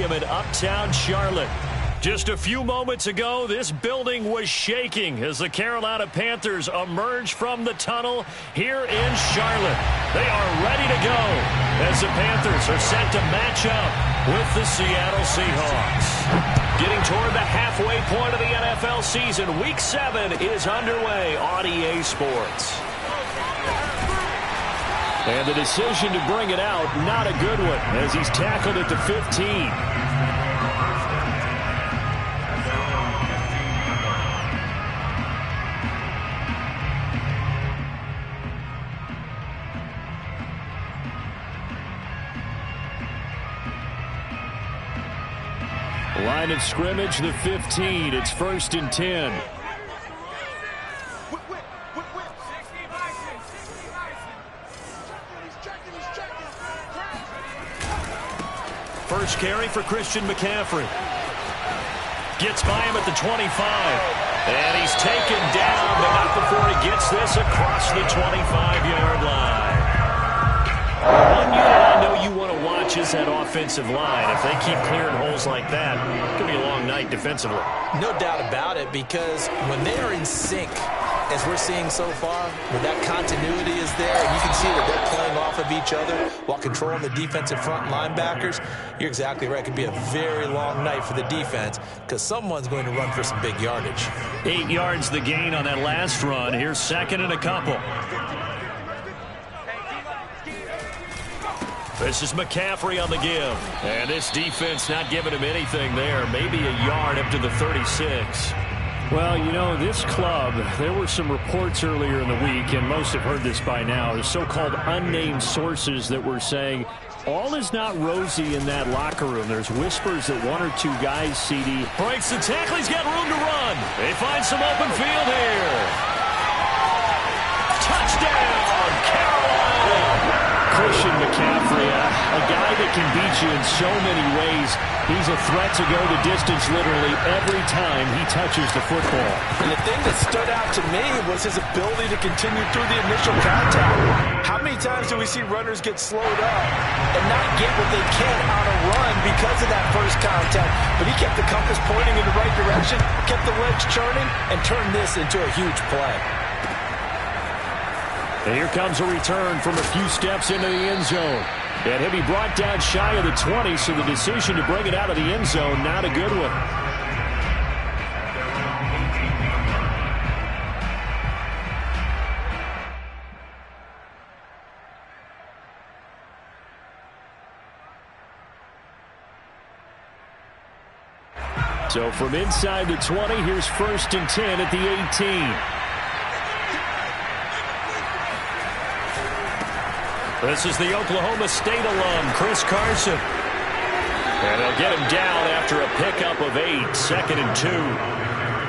Stadium in Uptown Charlotte. Just a few moments ago, this building was shaking as the Carolina Panthers emerge from the tunnel here in Charlotte. They are ready to go as the Panthers are set to match up with the Seattle Seahawks. Getting toward the halfway point of the NFL season, Week 7 is underway on EA Sports. And the decision to bring it out, not a good one, as he's tackled at the 15. Line of scrimmage, the 15. It's 1st and 10. First carry for Christian McCaffrey. Gets by him at the 25. And he's taken down, but not before he gets this across the 25-yard line. One unit I know you want to watch is that offensive line. If they keep clearing holes like that, it could be a long night defensively. No doubt about it, because when they are in sync, as we're seeing so far, when that continuity is there, and you can see that they're playing off of each other while controlling the defensive front linebackers, you're exactly right. It could be a very long night for the defense because someone's going to run for some big yardage. 8 yards the gain on that last run. Here's 2nd and a couple. This is McCaffrey on the give. And this defense not giving him anything there. Maybe a yard up to the 36. Well, you know, this club, there were some reports earlier in the week, and most have heard this by now, the so-called unnamed sources that were saying all is not rosy in that locker room. There's whispers that 1 or 2 guys, CD, breaks the tackle. He's got room to run. They find some open field here. Touchdown, Carolina! Christian McCaffrey, a guy that can beat you in so many ways. He's a threat to go the distance literally every time he touches the football. And the thing that stood out to me was his ability to continue through the initial contact. How many times do we see runners get slowed up and not get what they can on a run because of that first contact? But he kept the compass pointing in the right direction, kept the legs churning, and turned this into a huge play. And here comes a return from a few steps into the end zone. And he'll be brought down shy of the 20, so the decision to bring it out of the end zone, not a good one. So from inside the 20, here's 1st and 10 at the 18. This is the Oklahoma State alum, Chris Carson. And they'll get him down after a pickup of 8, 2nd and 2.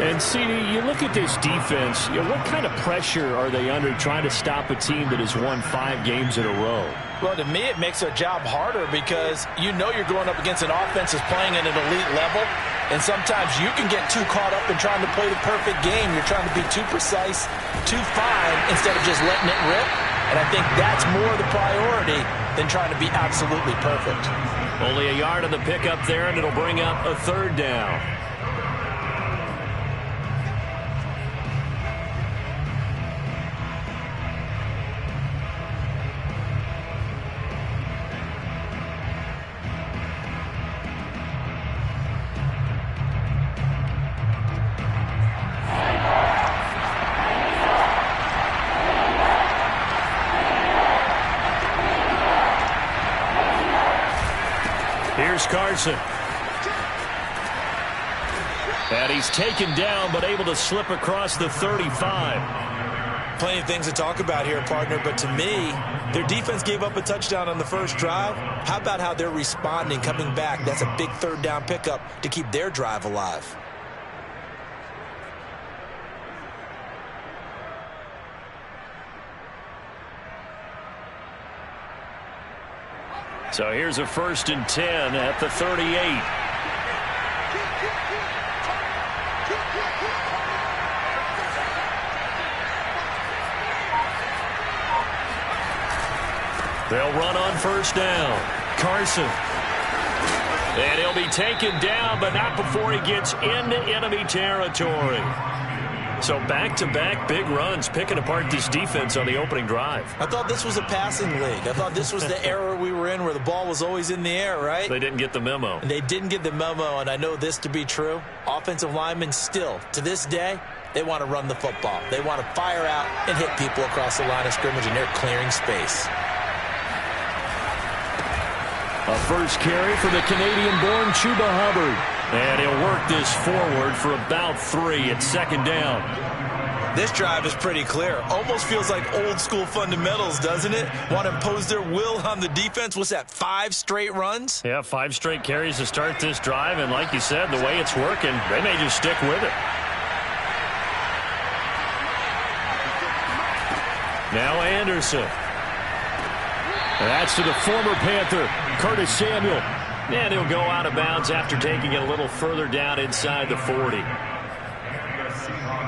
And, CD, you look at this defense, what kind of pressure are they under trying to stop a team that has won 5 games in a row? Well, to me, it makes their job harder because you know you're going up against an offense that's playing at an elite level, and sometimes you can get too caught up in trying to play the perfect game. You're trying to be too precise, too fine, instead of just letting it rip. And I think that's more the priority than trying to be absolutely perfect. Only a yard on the pickup there, and it'll bring up a 3rd down. Here's Carson. And he's taken down, but able to slip across the 35. Plenty of things to talk about here, partner, but to me, their defense gave up a touchdown on the first drive. How about how they're responding, coming back? That's a big 3rd down pickup to keep their drive alive. So here's a 1st and 10 at the 38. They'll run on 1st down. Carson. And he'll be taken down, but not before he gets into enemy territory. So back-to-back big runs, picking apart this defense on the opening drive. I thought this was a passing league. I thought this was the era we were in where the ball was always in the air, right? They didn't get the memo. And they didn't get the memo, and I know this to be true. Offensive linemen still, to this day, they want to run the football. They want to fire out and hit people across the line of scrimmage, and they're clearing space. A first carry for the Canadian-born Chuba Hubbard. And he'll work this forward for about 3 at second down. This drive is pretty clear. Almost feels like old-school fundamentals, doesn't it? Want to impose their will on the defense. What's that, 5 straight runs? Yeah, 5 straight carries to start this drive. And like you said, the way it's working, they may just stick with it. Now Anderson. That's to the former Panther, Curtis Samuel. And he'll go out of bounds after taking it a little further down inside the 40.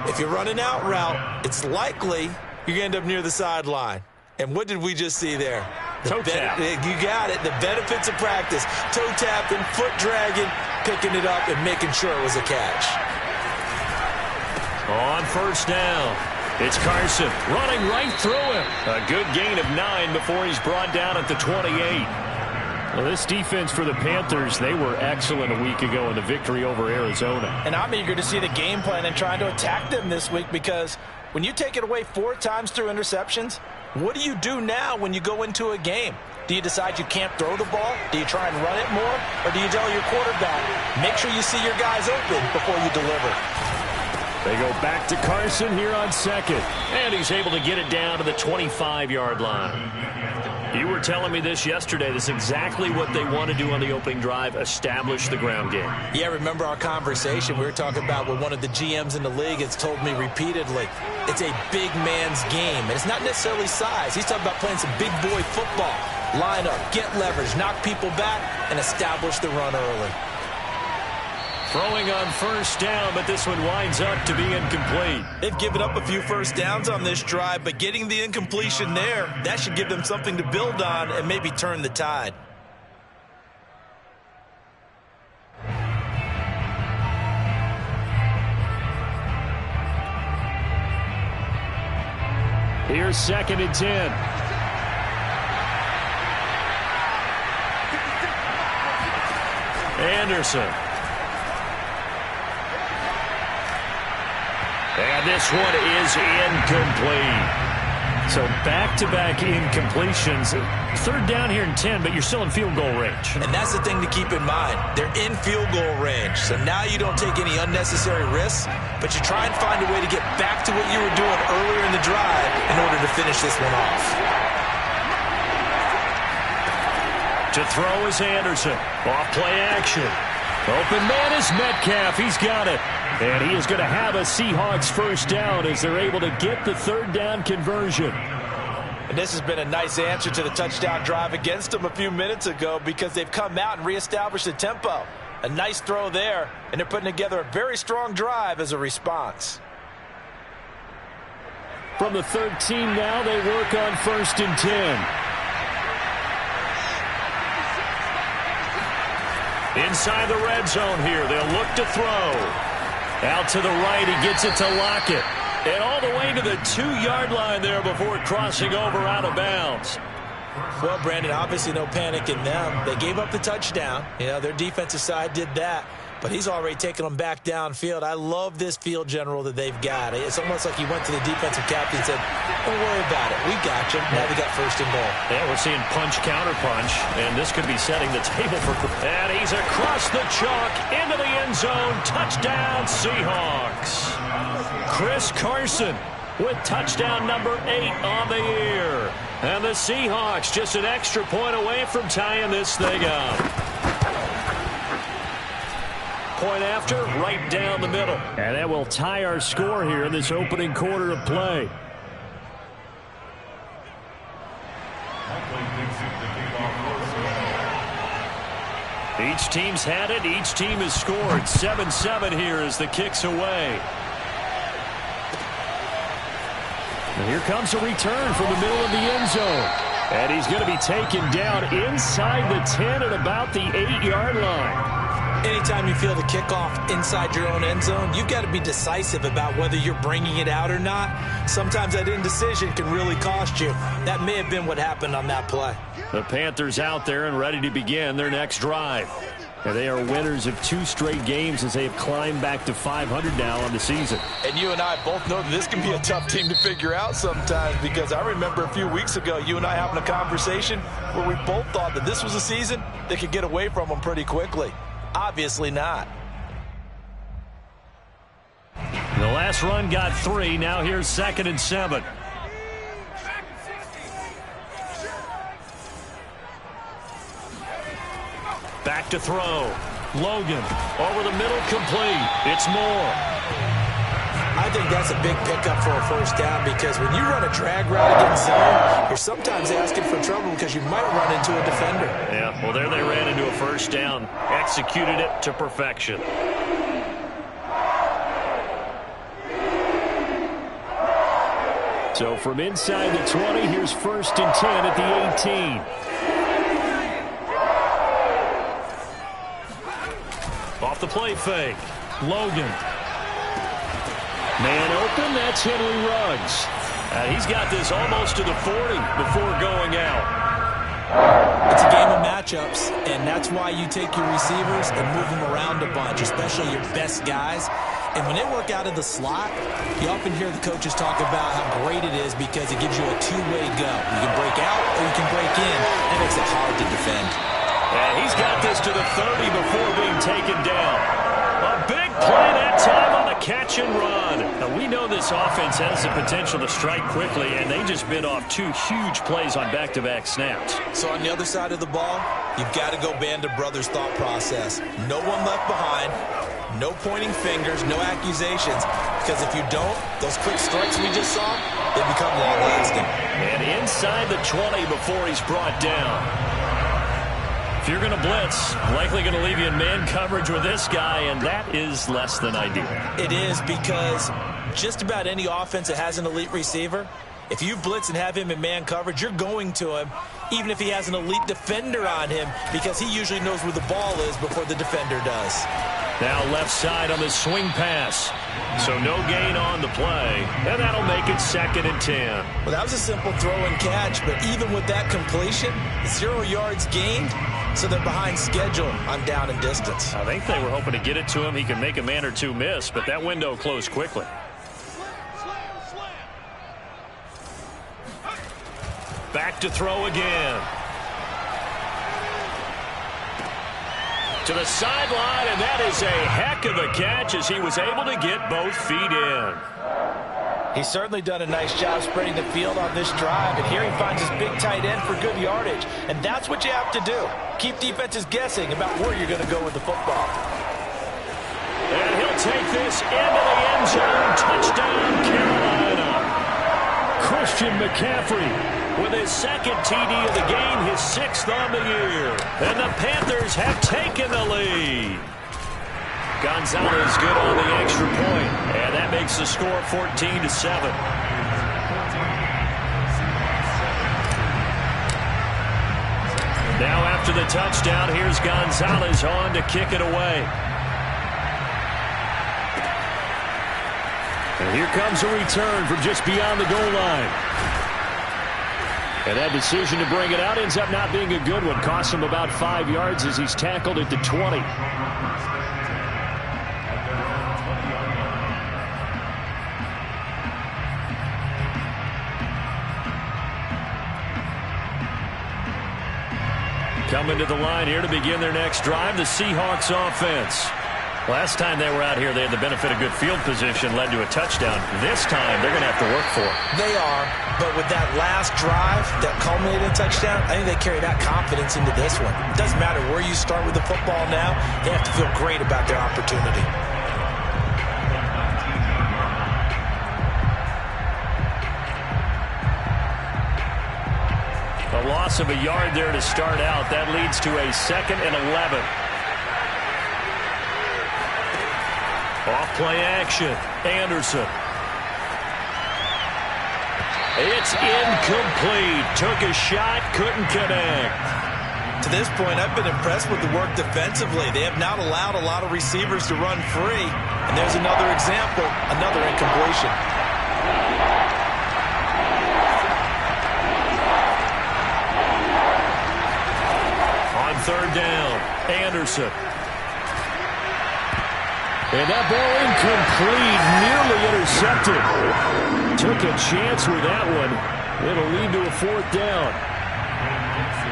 If you're running out route, it's likely you're going to end up near the sideline. And what did we just see there? Toe tap. You got it. The benefits of practice. Toe tapping, foot dragging, picking it up, and making sure it was a catch. On first down, it's Carson running right through him. A good gain of 9 before he's brought down at the 28. Well, this defense for the Panthers, they were excellent a week ago in the victory over Arizona. And I'm eager to see the game plan and trying to attack them this week, because when you take it away 4 times through interceptions, what do you do now when you go into a game? Do you decide you can't throw the ball? Do you try and run it more? Or do you tell your quarterback, make sure you see your guys open before you deliver? They go back to Carson here on second. And he's able to get it down to the 25-yard line. You were telling me this yesterday. This is exactly what they want to do on the opening drive, establish the ground game. Yeah, remember our conversation. We were talking about what one of the GMs in the league has told me repeatedly. It's a big man's game, and it's not necessarily size. He's talking about playing some big boy football. Line up, get leverage, knock people back, and establish the run early. Throwing on first down, but this one winds up to be incomplete. They've given up a few first downs on this drive, but getting the incompletion there, that should give them something to build on and maybe turn the tide. Here's 2nd and 10. Anderson. And this one is incomplete. So back-to-back incompletions. 3rd down here and 10, but you're still in field goal range. And that's the thing to keep in mind. They're in field goal range. So now you don't take any unnecessary risks, but you try and find a way to get back to what you were doing earlier in the drive in order to finish this one off. To throw is Anderson. Off play action. Open man is Metcalf. He's got it. And he is going to have a Seahawks first down as they're able to get the 3rd down conversion. And this has been a nice answer to the touchdown drive against them a few minutes ago, because they've come out and reestablished the tempo. A nice throw there, and they're putting together a very strong drive as a response. From the 13 now, they work on 1st and 10. Inside the red zone here, they'll look to throw. Out to the right, he gets it to Lockett. And all the way to the 2-yard line there before crossing over out of bounds. Well, Brandon, obviously no panic in them. They gave up the touchdown. You know, their defensive side did that. But he's already taken them back downfield. I love this field general that they've got. It's almost like he went to the defensive captain and said, don't worry about it. We got you. Now we got 1st and goal. Yeah, we're seeing punch, counter punch, and this could be setting the table for... And he's across the chalk, into the end zone. Touchdown, Seahawks. Chris Carson with touchdown number 8 on the year. And the Seahawks just an extra point away from tying this thing up. Point after, right down the middle. And that will tie our score here in this opening quarter of play. Each team's had it. Each team has scored. 7-7 here as the kick's away. And here comes a return from the middle of the end zone. And he's going to be taken down inside the 10 at about the 8-yard line. Anytime you feel the kickoff inside your own end zone, you've got to be decisive about whether you're bringing it out or not. Sometimes that indecision can really cost you. That may have been what happened on that play. The Panthers out there and ready to begin their next drive. And they are winners of 2 straight games as they have climbed back to 500 now on the season. And you and I both know that this can be a tough team to figure out sometimes, because I remember a few weeks ago you and I having a conversation where we both thought that this was a season that could get away from them pretty quickly. Obviously not. The last run got 3. Now here's 2nd and 7. Back to throw. Logan over the middle, complete. It's Moore. I think that's a big pickup for a first down, because when you run a drag route against zone, you're sometimes asking for trouble because you might run into a defender. Yeah, well, there they ran into a first down. Executed it to perfection. So from inside the 20, here's 1st and 10 at the 18. Off the play fake. Logan. Man open, that's Henry Ruggs. He's got this almost to the 40 before going out. It's a game of matchups, and that's why you take your receivers and move them around a bunch, especially your best guys. And when they work out of the slot, you often hear the coaches talk about how great it is because it gives you a two-way go. You can break out or you can break in. That makes it hard to defend. And he's got this to the 30 before being taken down. A big play that time on the catch and run. Now, we know this offense has the potential to strike quickly, and they just bit off 2 huge plays on back-to-back snaps. So on the other side of the ball, you've got to go Band of Brothers thought process. No one left behind, no pointing fingers, no accusations, because if you don't, those quick strikes we just saw, they become long-lasting. And inside the 20 before he's brought down. If you're going to blitz, likely going to leave you in man coverage with this guy, and that is less than ideal. It is, because just about any offense that has an elite receiver, if you blitz and have him in man coverage, you're going to him, even if he has an elite defender on him, because he usually knows where the ball is before the defender does. Now left side on the swing pass. So no gain on the play, and that'll make it 2nd and 10. Well, that was a simple throw and catch, but even with that completion, 0 yards gained, so they're behind schedule on down and distance. I think they were hoping to get it to him. He could make a man or 2 miss, but that window closed quickly. Back to throw again. To the sideline, and that is a heck of a catch as he was able to get both feet in. He's certainly done a nice job spreading the field on this drive, and here he finds his big tight end for good yardage. And that's what you have to do. Keep defenses guessing about where you're going to go with the football. And he'll take this into the end zone. Touchdown, Carolina. Christian McCaffrey with his 2nd TD of the game, his 6th on the year. And the Panthers have taken the lead. Gonzalez good on the extra point, and that makes the score 14-7. Now after the touchdown, here's Gonzalez on to kick it away. And here comes a return from just beyond the goal line. And that decision to bring it out ends up not being a good one. Costs him about 5 yards as he's tackled at the 20. Coming to the line here to begin their next drive, the Seahawks offense. Last time they were out here, they had the benefit of good field position, led to a touchdown. This time, they're going to have to work for it. They are, but with that last drive that culminated in a touchdown, I think they carry that confidence into this one. It doesn't matter where you start with the football now. They have to feel great about their opportunity. A loss of a yard there to start out. That leads to a 2nd and 11. Off play action. Anderson. It's incomplete. Took a shot, couldn't connect. To this point, I've been impressed with the work defensively. They have not allowed a lot of receivers to run free. And there's another example, another incompletion. On third down, Anderson. And that ball incomplete, nearly intercepted. Took a chance with that one. It'll lead to a fourth down.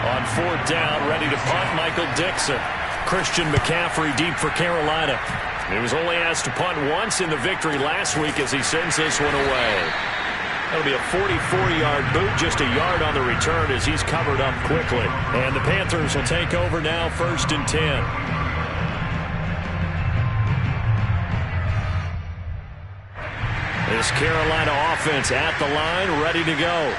On fourth down, ready to punt, Michael Dixon. Christian McCaffrey deep for Carolina. He was only asked to punt once in the victory last week as he sends this one away. That'll be a 44-yard boot, just a yard on the return as he's covered up quickly. And the Panthers will take over now, 1st and 10. This Carolina offense at the line, ready to go.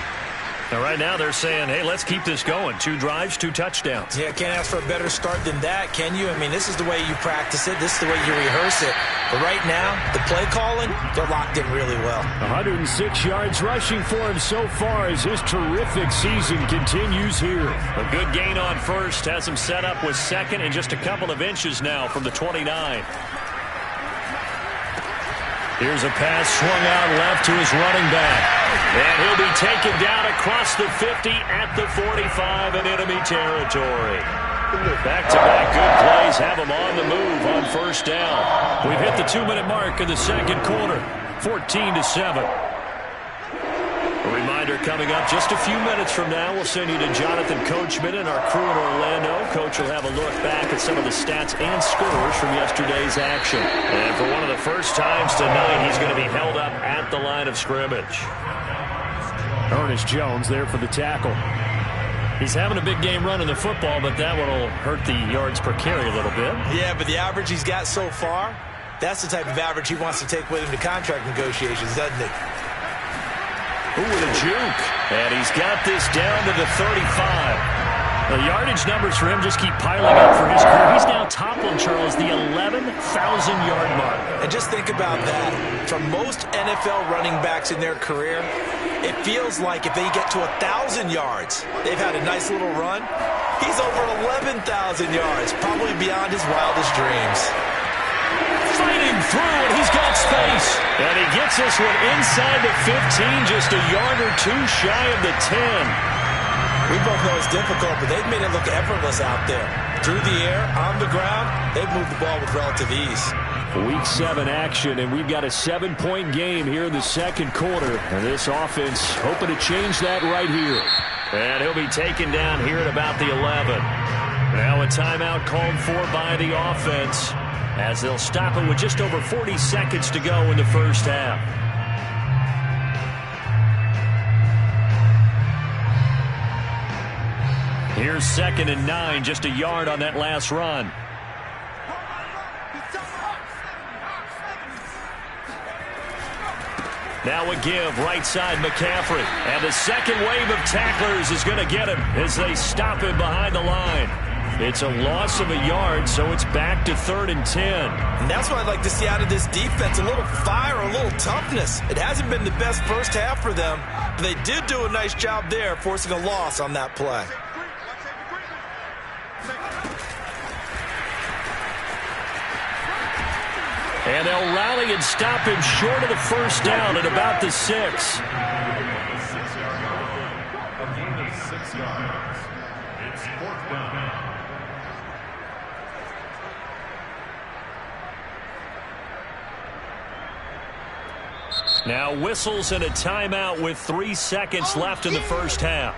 Now, right now they're saying, hey, let's keep this going. 2 drives, 2 touchdowns. Yeah, can't ask for a better start than that, can you? I mean, this is the way you practice it. This is the way you rehearse it. But right now, the play calling, they're locked in really well. 106 yards rushing for him so far as his terrific season continues here. A good gain on first has him set up with second and just a couple of inches now from the 29. Here's a pass swung out left to his running back. And he'll be taken down across the 50 at the 45 in enemy territory. Back-to-back good plays have him on the move on first down. We've hit the 2-minute mark in the second quarter, 14-7. A reminder coming up just a few minutes from now. We'll send you to Jonathan Coachman and our crew in Orlando. Coach will have a look back at some of the stats and scores from yesterday's action. And for one of the first times tonight, he's going to be held up at the line of scrimmage. Ernest Jones there for the tackle. He's having a big game running the football, but that one will hurt the yards per carry a little bit. Yeah, but the average he's got so far, that's the type of average he wants to take with him to contract negotiations, doesn't he? Ooh, with a juke. And he's got this down to the 35. The yardage numbers for him just keep piling up for his career. He's now toppling, Charles, the 11,000-yard mark. And just think about that. For most NFL running backs in their career, it feels like if they get to 1,000 yards, they've had a nice little run. He's over 11,000 yards, probably beyond his wildest dreams. Fighting through, and he's got space. And he gets this one inside the 15, just a yard or two shy of the 10. We both know it's difficult, but they've made it look effortless out there. Through the air, on the ground, they've moved the ball with relative ease. Week 7 action, and we've got a 7-point game here in the second quarter. And this offense hoping to change that right here. And he'll be taken down here at about the 11. Now a timeout called for by the offense, as they'll stop it with just over 40 seconds to go in the first half. Here's 2nd and 9, just a yard on that last run. Now a give, right side McCaffrey. And the second wave of tacklers is going to get him as they stop him behind the line. It's a loss of a yard, so it's back to 3rd and 10. And that's what I'd like to see out of this defense, a little fire, a little toughness. It hasn't been the best first half for them, but they did do a nice job there, forcing a loss on that play. And they'll rally and stop him short of the first down at about the 6. Now whistles and a timeout with 3 seconds left in the first half.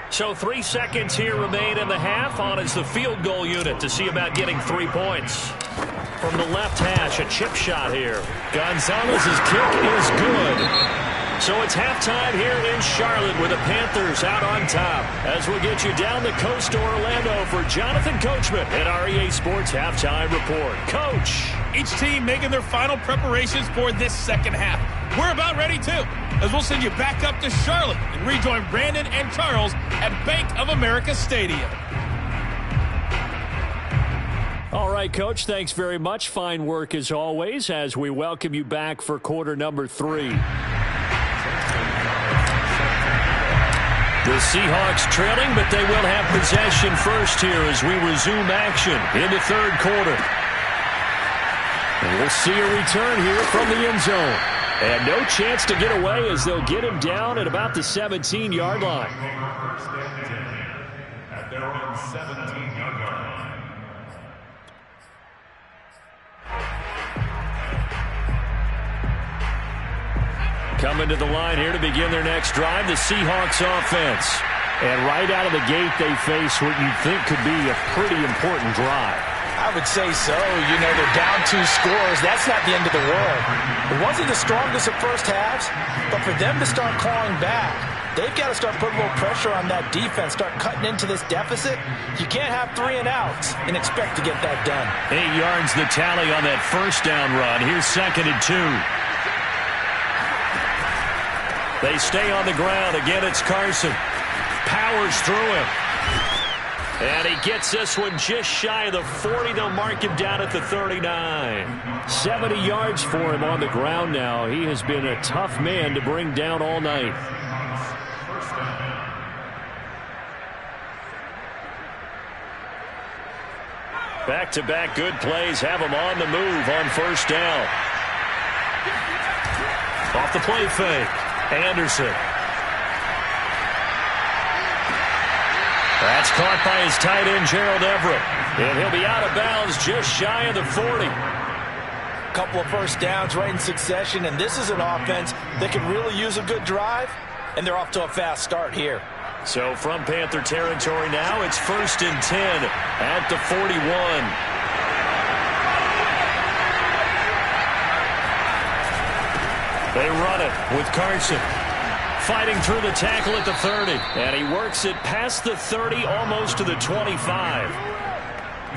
So 3 seconds here remain in the half. On is the field goal unit to see about getting 3 points. From the left hash, a chip shot here. Gonzalez's kick is good. So it's halftime here in Charlotte with the Panthers out on top. As we'll get you down the coast to Orlando for Jonathan Coachman at our EA Sports Halftime Report. Coach. Each team making their final preparations for this second half. We're about ready, too, as we'll send you back up to Charlotte and rejoin Brandon and Charles at Bank of America Stadium. All right, Coach, thanks very much. Fine work as always as we welcome you back for quarter number 3. The Seahawks trailing, but they will have possession first here as we resume action in the third quarter. And we'll see a return here from the end zone. And no chance to get away as they'll get him down at about the 17-yard line. At their own 17-yard line. Coming to the line here to begin their next drive, the Seahawks offense. And right out of the gate, they face what you think could be a pretty important drive. I would say so. You know, they're down 2 scores. That's not the end of the world. It wasn't the strongest of first halves, but for them to start clawing back, they've got to start putting a little pressure on that defense, start cutting into this deficit. You can't have 3 and outs and expect to get that done. 8 yards the tally on that first down run. Here's 2nd and 2. They stay on the ground. Again, it's Carson. Powers through him. And he gets this one just shy of the 40. They'll mark him down at the 39. 70 yards for him on the ground now. He has been a tough man to bring down all night. Back-to-back good plays have him on the move on first down. Off the play fake. Anderson. That's caught by his tight end, Gerald Everett. And he'll be out of bounds just shy of the 40. Couple of first downs right in succession, and this is an offense that can really use a good drive, and they're off to a fast start here. So from Panther territory now, it's 1st and 10 at the 41. They run it with Carson. Fighting through the tackle at the 30. And he works it past the 30, almost to the 25.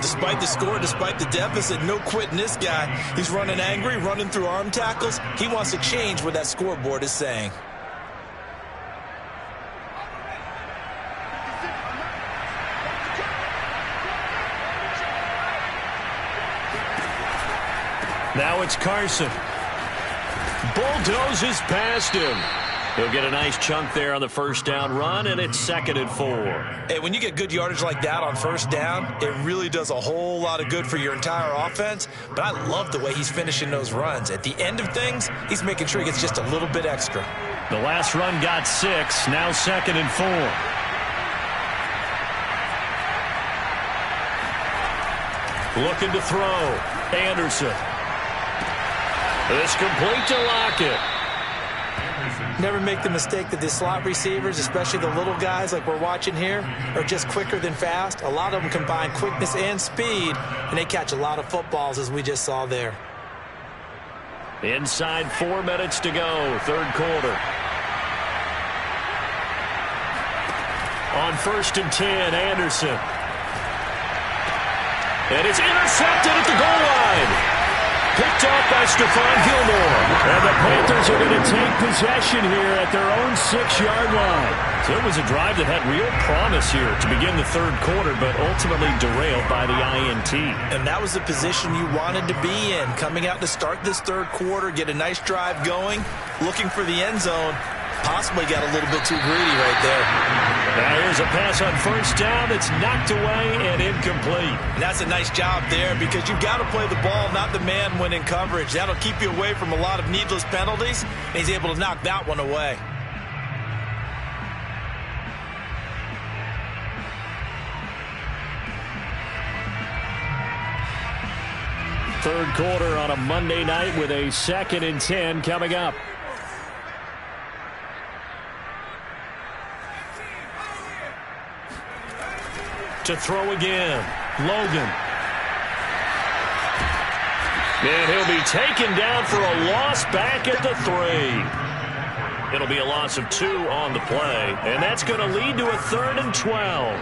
Despite the score, despite the deficit, no quitting this guy. He's running angry, running through arm tackles. He wants to change what that scoreboard is saying. Now it's Carson. Bulldozes past him. He'll get a nice chunk there on the first down run, and it's 2nd and 4. Hey, when you get good yardage like that on first down, it really does a whole lot of good for your entire offense. But I love the way he's finishing those runs. At the end of things, he's making sure he gets just a little bit extra. The last run got 6, now 2nd and 4. Looking to throw. Anderson. It's complete to Lockett. Never make the mistake that the slot receivers, especially the little guys like we're watching here, are just quicker than fast. A lot of them combine quickness and speed, and they catch a lot of footballs, as we just saw there. Inside 4 minutes to go, third quarter. On 1st and 10, Anderson. And it's intercepted at the goal line. Picked up by Stephon Gilmore. And the Panthers are going to take possession here at their own 6-yard line. So it was a drive that had real promise here to begin the third quarter, but ultimately derailed by the INT. And that was the position you wanted to be in. Coming out to start this third quarter, get a nice drive going, looking for the end zone. Possibly got a little bit too greedy right there. Now here's a pass on first down that's knocked away and incomplete. And that's a nice job there because you've got to play the ball, not the man when in coverage. That'll keep you away from a lot of needless penalties, and he's able to knock that one away. Third quarter on a Monday night with a 2nd and 10 coming up. To throw again, Logan. And he'll be taken down for a loss back at the 3. It'll be a loss of 2 on the play, and that's going to lead to a 3rd and 12.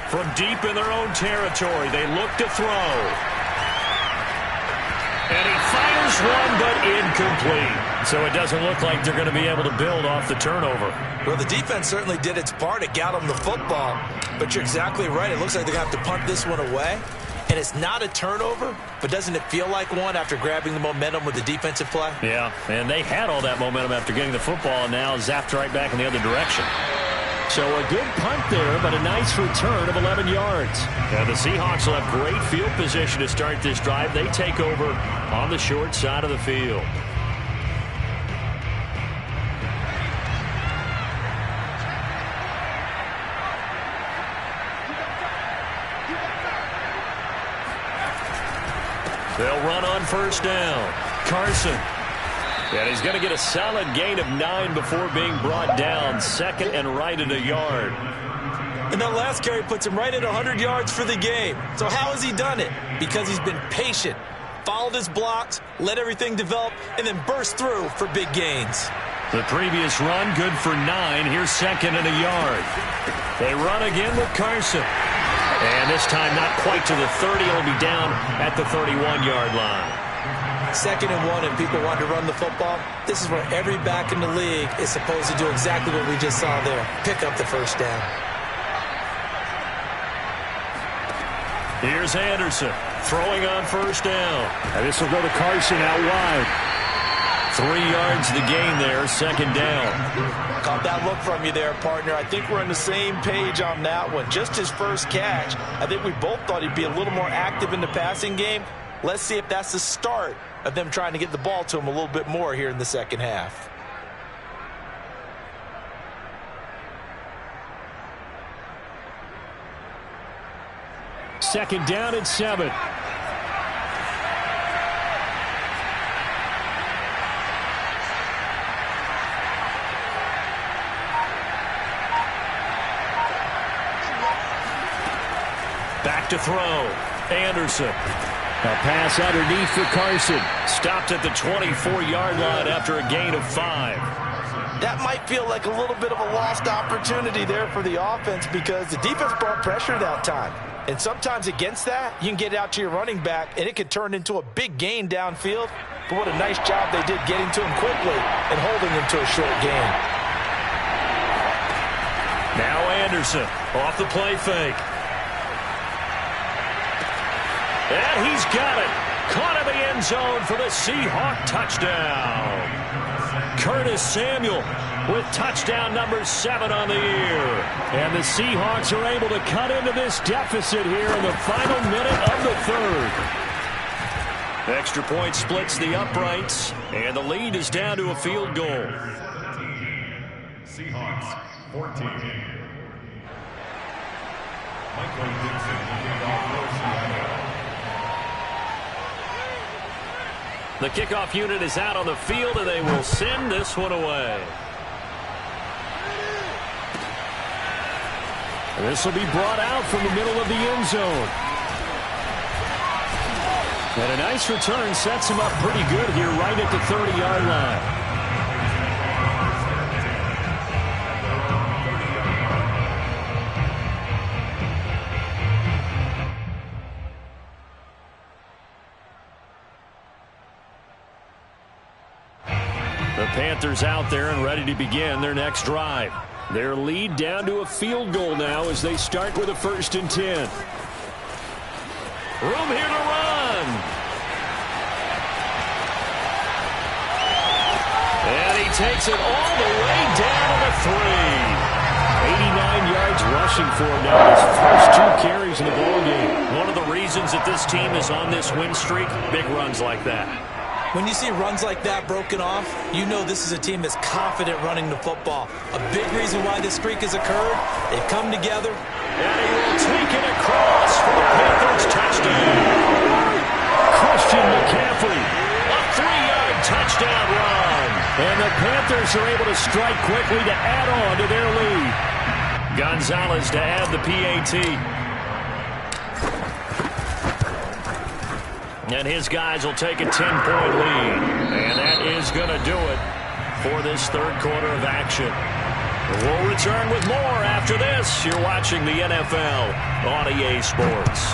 From deep in their own territory, they look to throw. And he fires one, but incomplete. So it doesn't look like they're going to be able to build off the turnover. Well, the defense certainly did its part. It got them the football. But you're exactly right. It looks like they're going to have to punt this one away. And it's not a turnover, but doesn't it feel like one after grabbing the momentum with the defensive play? Yeah, and they had all that momentum after getting the football, and now zapped right back in the other direction. So a good punt there, but a nice return of 11 yards. Now the Seahawks will have great field position to start this drive. They take over on the short side of the field. They'll run on first down. Carson. And he's going to get a solid gain of 9 before being brought down. Second and right at a yard. And that last carry puts him right at 100 yards for the game. So how has he done it? Because he's been patient, followed his blocks, let everything develop, and then burst through for big gains. The previous run, good for 9. Here's second and a yard. They run again with Carson. And this time not quite to the 30. He'll be down at the 31-yard line. Second and 1, and people want to run the football. This is where every back in the league is supposed to do exactly what we just saw there. Pick up the first down. Here's Anderson throwing on first down. And this will go to Carson out wide. 3 yards the gain there, second down. Caught that look from you there, partner. I think we're on the same page on that one. Just his first catch. I think we both thought he'd be a little more active in the passing game. Let's see if that's the start of them trying to get the ball to him a little bit more here in the second half. Second down and 7. Back to throw. Anderson. A pass underneath for Carson. Stopped at the 24-yard line after a gain of 5. That might feel like a little bit of a lost opportunity there for the offense because the defense brought pressure that time. And sometimes against that, you can get it out to your running back, and it could turn into a big gain downfield. But what a nice job they did getting to him quickly and holding him to a short gain. Now Anderson off the play fake. And he's got it. Caught in the end zone for the Seahawk touchdown. Curtis Samuel with touchdown number 7 on the year. And the Seahawks are able to cut into this deficit here in the final minute of the third. Extra point splits the uprights, and the lead is down to a field goal. Seahawks 14. Michael Dixon kicking off for Seattle. The kickoff unit is out on the field, and they will send this one away. And this will be brought out from the middle of the end zone. And a nice return sets him up pretty good here right at the 30-yard line. The Panthers out there and ready to begin their next drive. Their lead down to a field goal now as they start with a 1st and 10. Room here to run. And he takes it all the way down to the 3. 89 yards rushing for him now. His first 2 carries in the ballgame. One of the reasons that this team is on this win streak, big runs like that. When you see runs like that broken off, you know this is a team that's confident running the football. A big reason why this streak has occurred, they've come together. And he will take it across for the Panthers touchdown. Christian McCaffrey, a 3-yard touchdown run. And the Panthers are able to strike quickly to add on to their lead. Gonzalez to add the PAT. And his guys will take a 10-point lead. And that is going to do it for this third quarter of action. We'll return with more after this. You're watching the NFL on EA Sports.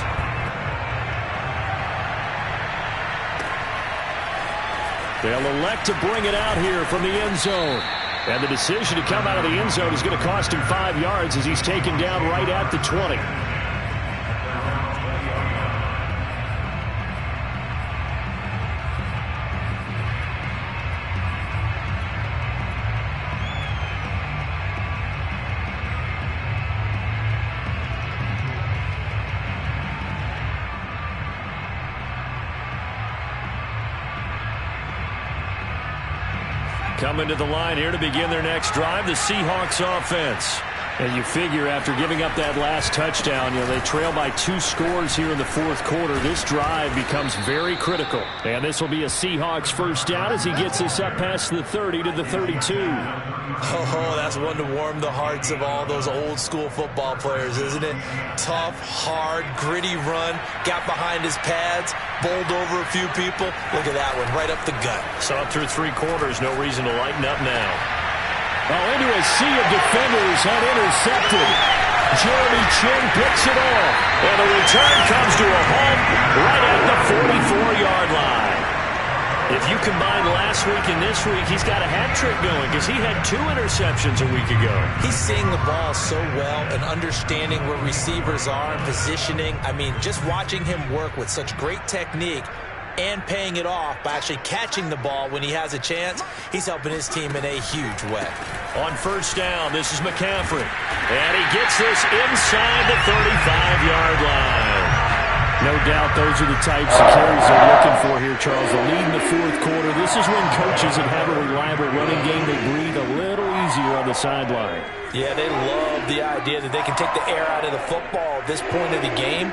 They'll elect to bring it out here from the end zone. And the decision to come out of the end zone is going to cost him 5 yards as he's taken down right at the 20. Coming to the line here to begin their next drive, the Seahawks offense. And you figure after giving up that last touchdown, they trail by 2 scores here in the fourth quarter. This drive becomes very critical. And this will be a Seahawks first down as he gets this up past the 30 to the 32. Oh, that's one to warm the hearts of all those old school football players, isn't it? Tough, hard, gritty run, got behind his pads, bowled over a few people. Look at that one, right up the gut. Saw it through 3 quarters, no reason to lighten up now. Into a sea of defenders and intercepted. Jeremy Chinn picks it off. And the return comes to a halt right at the 44-yard line. If you combine last week and this week, he's got a hat trick going because he had 2 interceptions a week ago. He's seeing the ball so well and understanding where receivers are and positioning. I mean, just watching him work with such great technique and paying it off by actually catching the ball when he has a chance, he's helping his team in a huge way. On first down, this is McCaffrey. And he gets this inside the 35-yard line. No doubt those are the types of carries they're looking for here, Charles. The lead in the fourth quarter. This is when coaches that have a reliable running game, they breathe a little easier on the sideline. Yeah, they love the idea that they can take the air out of the football at this point of the game.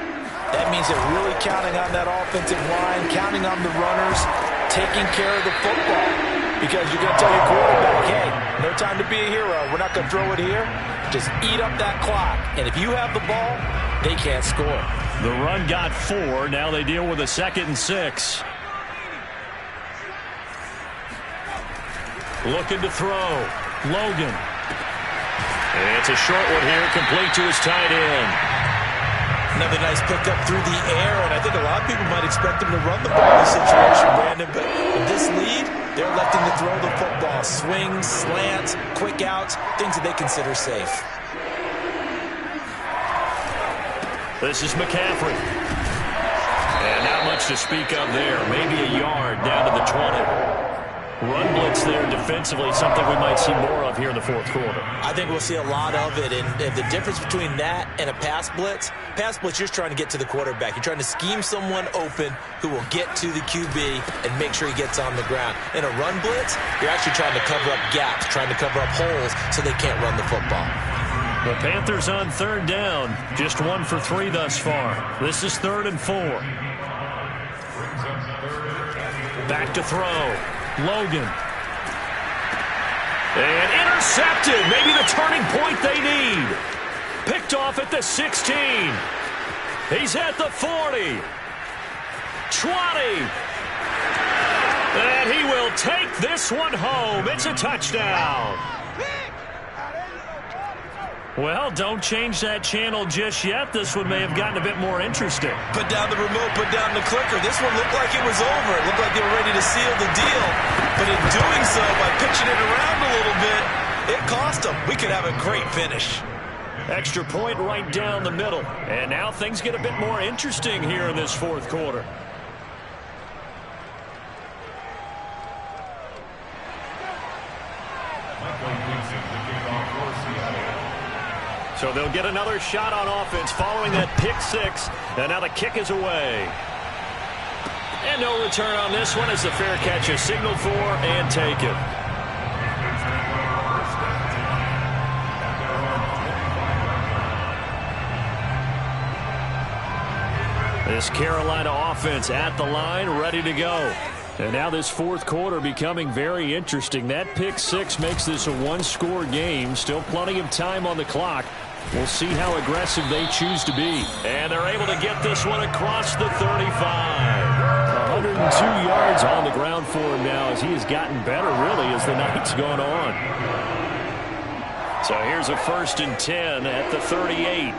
That means they're really counting on that offensive line, counting on the runners, taking care of the football. Because you're going to tell your quarterback, hey, no time to be a hero. We're not going to throw it here. Just eat up that clock. And if you have the ball, they can't score. The run got 4. Now they deal with a 2nd and 6. Looking to throw. Logan. And it's a short one here, complete to his tight end. Another nice pickup through the air, and I think a lot of people might expect him to run the ball in this situation, Brandon, but with this lead, they're electing to throw the football. Swings, slants, quick outs, things that they consider safe. This is McCaffrey. And not much to speak of there. Maybe a yard down to the 20. Run blitz there defensively, something we might see more of here in the fourth quarter. I think we'll see a lot of it, and the difference between that and a pass blitz, you're just trying to get to the quarterback. You're trying to scheme someone open who will get to the QB and make sure he gets on the ground. In a run blitz, you're actually trying to cover up gaps, trying to cover up holes so they can't run the football. The Panthers on third down, just 1 for 3 thus far. This is 3rd and 4. Back to throw. Logan. And intercepted. Maybe the turning point they need. Picked off at the 16. He's at the 40. 20. And he will take this one home. It's a touchdown. Well, don't change that channel just yet. This one may have gotten a bit more interesting. Put down the remote, put down the clicker. This one looked like it was over. It looked like they were ready to seal the deal. But in doing so, by pitching it around a little bit, it cost them. We could have a great finish. Extra point right down the middle. And now things get a bit more interesting here in this fourth quarter. So they'll get another shot on offense following that pick 6. And now the kick is away. And no return on this one as the fair catch is signaled for and taken. This Carolina offense at the line, ready to go. And now this fourth quarter becoming very interesting. That pick 6 makes this a 1-score game. Still plenty of time on the clock. We'll see how aggressive they choose to be. And they're able to get this one across the 35. 102 yards on the ground for him now as he has gotten better, really, as the night's gone on. So here's a 1st and 10 at the 38.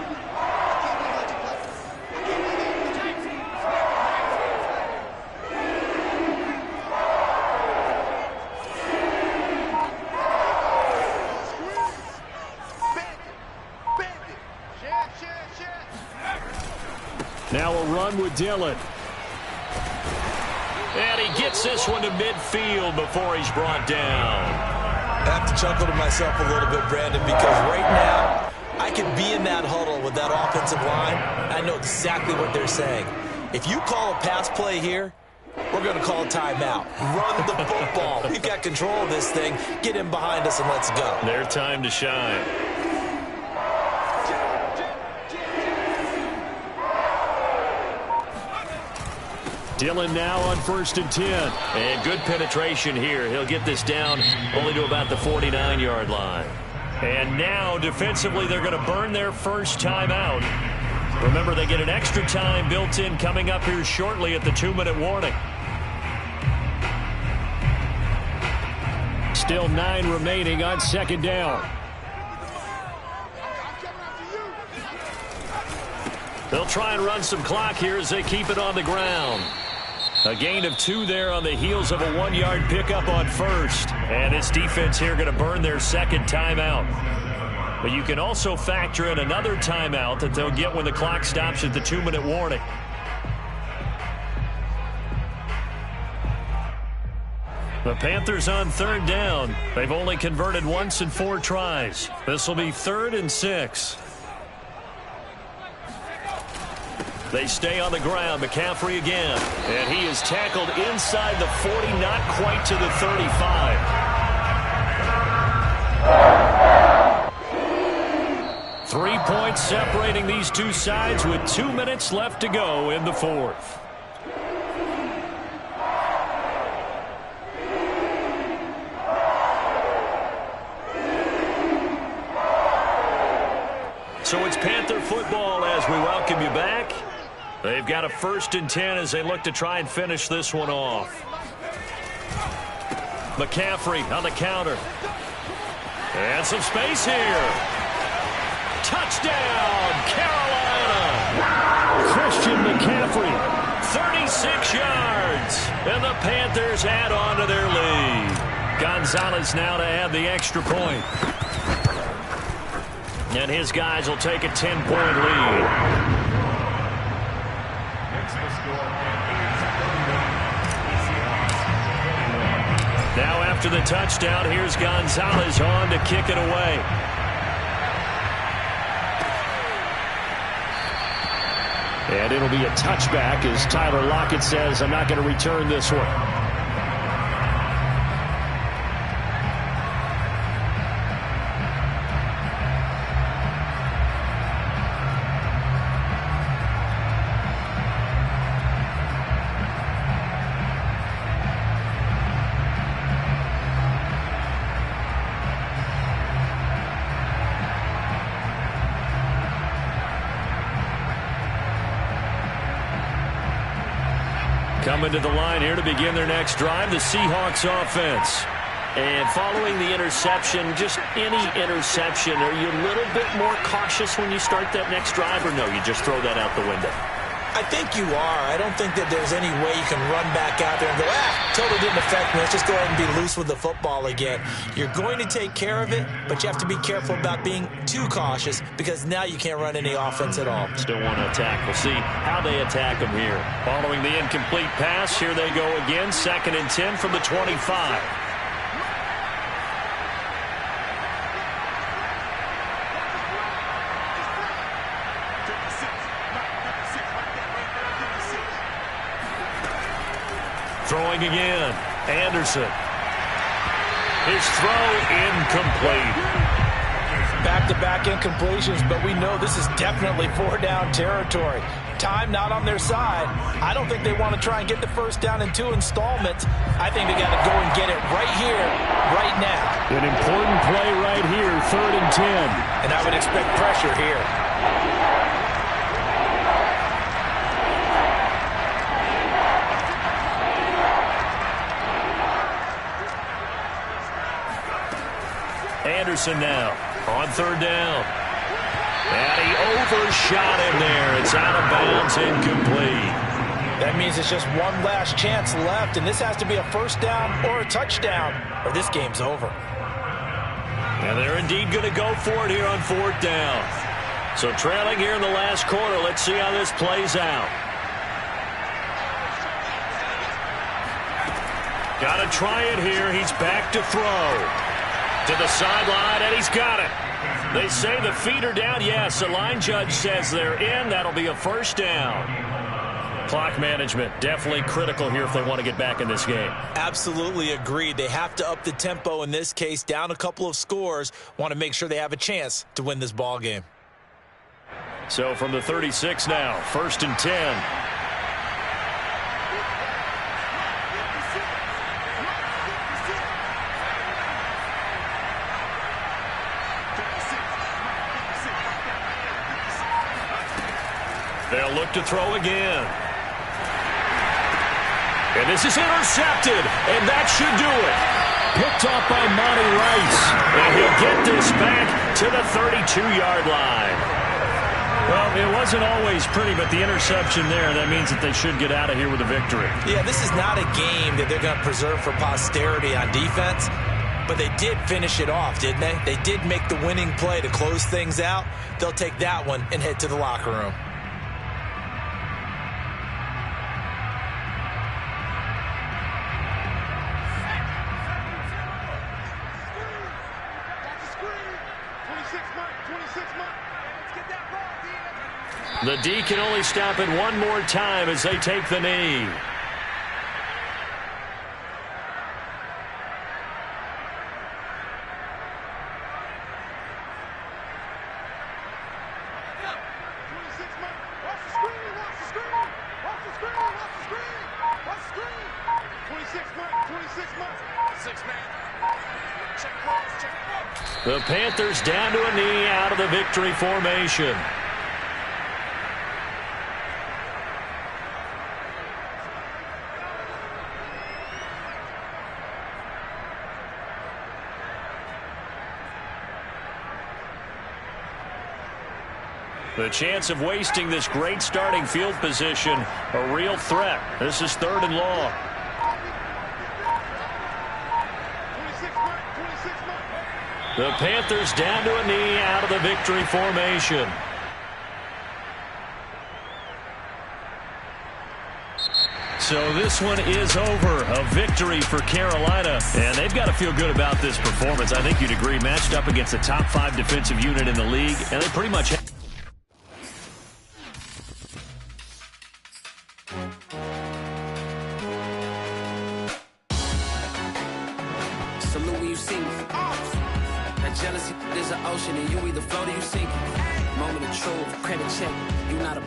Now a run with Dillon. And he gets this one to midfield before he's brought down. I have to chuckle to myself a little bit, Brandon, because right now I could be in that huddle with that offensive line. I know exactly what they're saying. If you call a pass play here, we're going to call a timeout. Run the football. We've got control of this thing. Get him behind us and let's go. Their time to shine. Dillon now on 1st and 10. And good penetration here. He'll get this down only to about the 49-yard line. And now, defensively, they're going to burn their first timeout. Remember, they get an extra time built in coming up here shortly at the 2-minute warning. Still 9 remaining on 2nd down. They'll try and run some clock here as they keep it on the ground. A gain of 2 there on the heels of a 1-yard pickup on 1st. And this defense here going to burn their 2nd timeout. But you can also factor in another timeout that they'll get when the clock stops at the 2-minute warning. The Panthers on 3rd down. They've only converted once in 4 tries. This will be 3rd and 6. They stay on the ground. McCaffrey again. And he is tackled inside the 40, not quite to the 35. 3 points separating these two sides with 2 minutes left to go in the 4th. So it's Panther football as we welcome you back. They've got a 1st and 10 as they look to try and finish this one off. McCaffrey on the counter. And some space here. Touchdown, Carolina! Christian McCaffrey, 36 yards. And the Panthers add on to their lead. Gonzalez now to add the extra point. And his guys will take a 10-point lead. Now after the touchdown, here's Gonzalez on to kick it away. And it'll be a touchback as Tyler Lockett says, I'm not going to return this one. Coming to the line here to begin their next drive, the Seahawks offense. And following the interception, just any interception, are you a little bit more cautious when you start that next drive, or no, you just throw that out the window? I think you are. I don't think that there's any way you can run back out there and go, totally didn't affect me. Let's just go ahead and be loose with the football again. You're going to take care of it, but you have to be careful about being too cautious because now you can't run any offense at all. Still want to attack. We'll see how they attack them here. Following the incomplete pass, here they go again. 2nd and 10 from the 25. Throwing again. Anderson. His throw incomplete. Back-to-back incompletions, but we know this is definitely 4-down territory. Time not on their side. I don't think they want to try and get the first down in 2 installments. I think they got to go and get it right here, right now. An important play right here, 3rd and 10. And I would expect pressure here. Anderson now on 3rd down. And he overshot him there. It's out of bounds, incomplete. That means it's just one last chance left, and this has to be a 1st down or a touchdown, or this game's over. And they're indeed going to go for it here on 4th down. So trailing here in the last quarter. Let's see how this plays out. Got to try it here. He's back to throw. To the sideline, and he's got it. They say the feet are down. Yes, the line judge says they're in. That'll be a first down. Clock management, definitely critical here if they want to get back in this game. Absolutely agreed. They have to up the tempo in this case, down a couple of scores. Want to make sure they have a chance to win this ball game. So from the 36 now, 1st and 10. They'll look to throw again. And this is intercepted, and that should do it. Picked off by Monty Rice, and he'll get this back to the 32-yard line. Well, it wasn't always pretty, but the interception there, that means that they should get out of here with a victory. Yeah, this is not a game that they're going to preserve for posterity on defense, but they did finish it off, didn't they? They did make the winning play to close things out. They'll take that one and head to the locker room. The D can only stop it one more time as they take the knee. The Panthers down to a knee out of the victory formation. The chance of wasting this great starting field position, a real threat. This is 3rd and long. The Panthers down to a knee out of the victory formation. So this one is over. A victory for Carolina. And they've got to feel good about this performance. I think you'd agree. Matched up against a top 5 defensive unit in the league. And they pretty much... Salute when you see me. That jealousy is an ocean, and you either float or you sink. Moment of truth, credit check. You not a